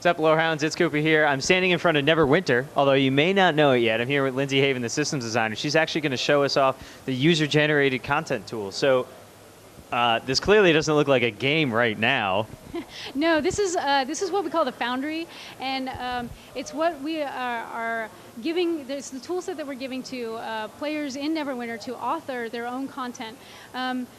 What's up, LoreHound? iTZKooPA here. I'm standing in front of Neverwinter, although you may not know it yet. I'm here with Lindsay Haven, the systems designer. She's actually going to show us off the user-generated content tool. So this clearly doesn't look like a game right now. No, this is what we call the Foundry, and it's what we are giving. There's the tool set that we're giving to players in Neverwinter to author their own content.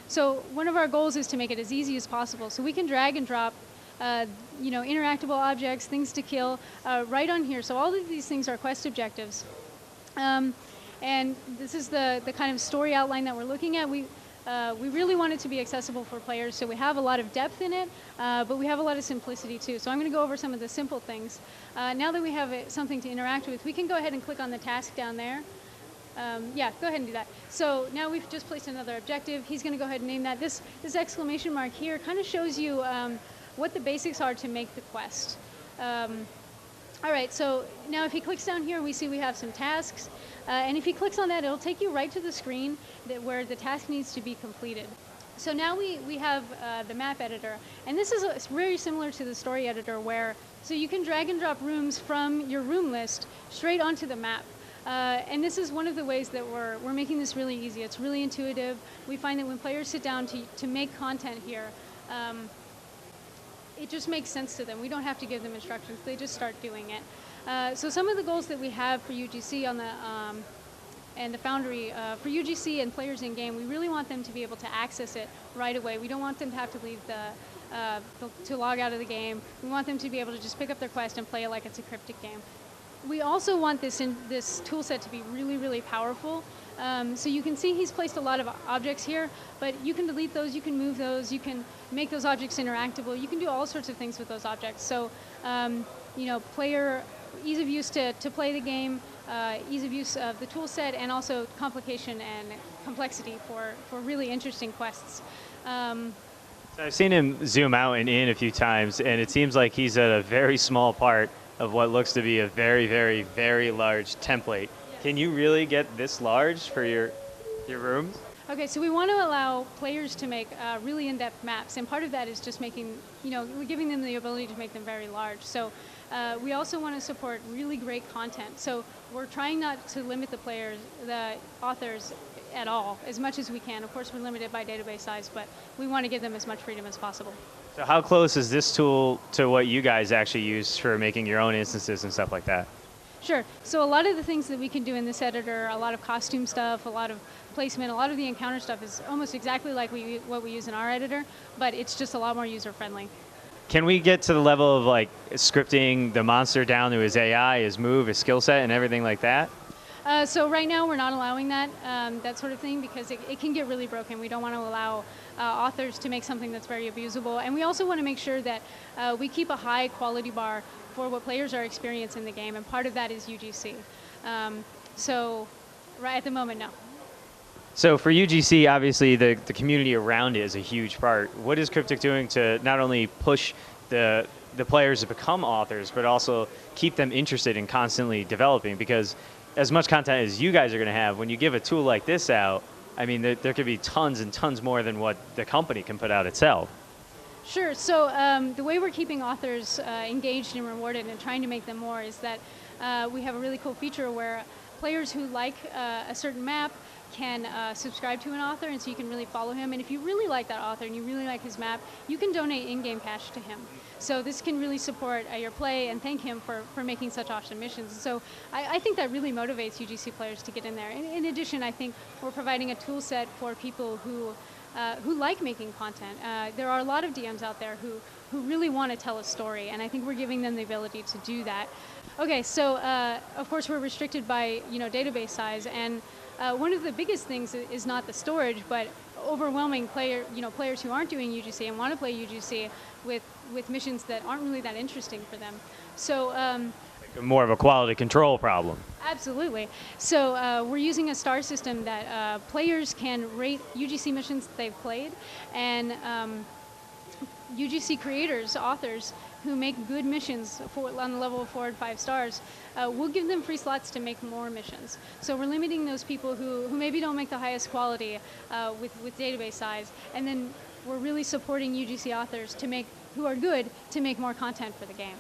So one of our goals is to make it as easy as possible, so we can drag and drop interactable objects, things to kill, right on here. So all of these things are quest objectives. And this is the kind of story outline that we're looking at. We really want it to be accessible for players, so we have a lot of depth in it, but we have a lot of simplicity too. So I'm going to go over some of the simple things. Now that we have something to interact with, we can go ahead and click on the task down there. Yeah, go ahead and do that. So now we've just placed another objective. He's going to go ahead and name that. This exclamation mark here kind of shows you what the basics are to make the quest. All right, so now if he clicks down here, we see we have some tasks. And if he clicks on that, it'll take you right to the screen where the task needs to be completed. So now we have the map editor. And this is very similar to the story editor so you can drag and drop rooms from your room list straight onto the map. And this is one of the ways that we're making this really easy. It's really intuitive. We find that when players sit down to make content here, it just makes sense to them. We don't have to give them instructions. They just start doing it. So some of the goals that we have for UGC and the Foundry, for UGC and players in game, we really want them to be able to access it right away. We don't want them to have to leave to log out of the game. We want them to be able to just pick up their quest and play it like it's a cryptic game. We also want this tool set to be really, really powerful. So you can see he's placed a lot of objects here, but you can delete those, you can move those, you can make those objects interactable, you can do all sorts of things with those objects. So, player ease of use to play the game, ease of use of the tool set, and also complication and complexity for really interesting quests. So I've seen him zoom out and in a few times, and it seems like he's at a very small part of what looks to be a very, very, very large template. Yes. Can you really get this large for your rooms? Okay, so we want to allow players to make really in-depth maps, and part of that is just making, we're giving them the ability to make them very large. So we also want to support really great content. So we're trying not to limit the authors at all, as much as we can. Of course, we're limited by database size, but we want to give them as much freedom as possible. So how close is this tool to what you guys actually use for making your own instances and stuff like that? Sure. So a lot of the things that we can do in this editor, a lot of costume stuff, a lot of placement, a lot of the encounter stuff is almost exactly like what we use in our editor, but it's just a lot more user-friendly. Can we get to the level of like scripting the monster down to his AI, his move, his skill set, and everything like that? So right now we're not allowing that sort of thing because it can get really broken. We don't want to allow authors to make something that's very abusable, and we also want to make sure that we keep a high quality bar for what players are experiencing in the game, and part of that is UGC. So right at the moment, no. So for UGC, obviously the community around it is a huge part. What is Cryptic doing to not only push the players to become authors, but also keep them interested in constantly developing? Because as much content as you guys are going to have, when you give a tool like this out, I mean, there could be tons and tons more than what the company can put out itself. Sure. So the way we're keeping authors engaged and rewarded and trying to make them more is that we have a really cool feature where players who like a certain map can subscribe to an author, and so you can really follow him. And if you really like that author and you really like his map, you can donate in-game cash to him. So this can really support your play and thank him for making such awesome missions. So I think that really motivates UGC players to get in there. In addition, I think we're providing a tool set for people who like making content. There are a lot of DMs out there who really want to tell a story, and I think we're giving them the ability to do that. Okay, so of course we're restricted by database size, and one of the biggest things is not the storage, but overwhelming players who aren't doing UGC and want to play UGC with missions that aren't really that interesting for them. So more of a quality control problem. Absolutely. So we're using a star system that players can rate UGC missions that they've played, and UGC creators, authors who make good missions on the level of 4 and 5 stars, we'll give them free slots to make more missions. So we're limiting those people who maybe don't make the highest quality with database size, and then we're really supporting UGC authors who are good to make more content for the game.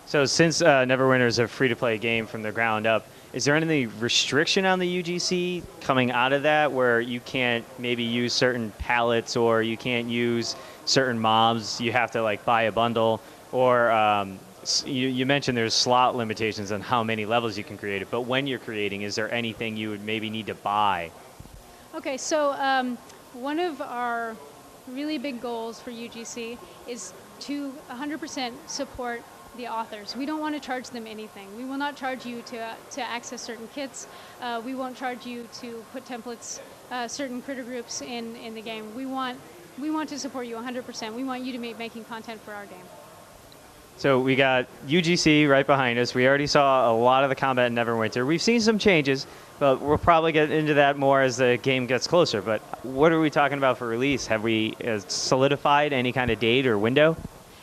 So since Neverwinter is a free-to-play game from the ground up, is there any restriction on the UGC coming out of that where you can't maybe use certain palettes or you can't use certain mobs? You have to like buy a bundle, or you mentioned there's slot limitations on how many levels you can create it. But when you're creating, is there anything you would maybe need to buy? Okay, so one of our really big goals for UGC is to 100% support the authors. We don't want to charge them anything. We will not charge you to access certain kits. We won't charge you to put templates, certain critter groups in the game. We want to support you 100%. We want you to be making content for our game. So we got UGC right behind us. We already saw a lot of the combat in Neverwinter. We've seen some changes, but we'll probably get into that more as the game gets closer. But what are we talking about for release? Have we solidified any kind of date or window?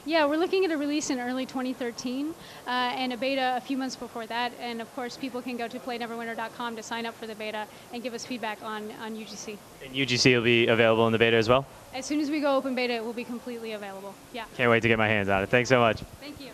Yeah, we're looking at a release in early 2013 and a beta a few months before that. And of course, people can go to playneverwinter.com to sign up for the beta and give us feedback on UGC. And UGC will be available in the beta as well? As soon as we go open beta, it will be completely available. Yeah. Can't wait to get my hands on it. Thanks so much. Thank you.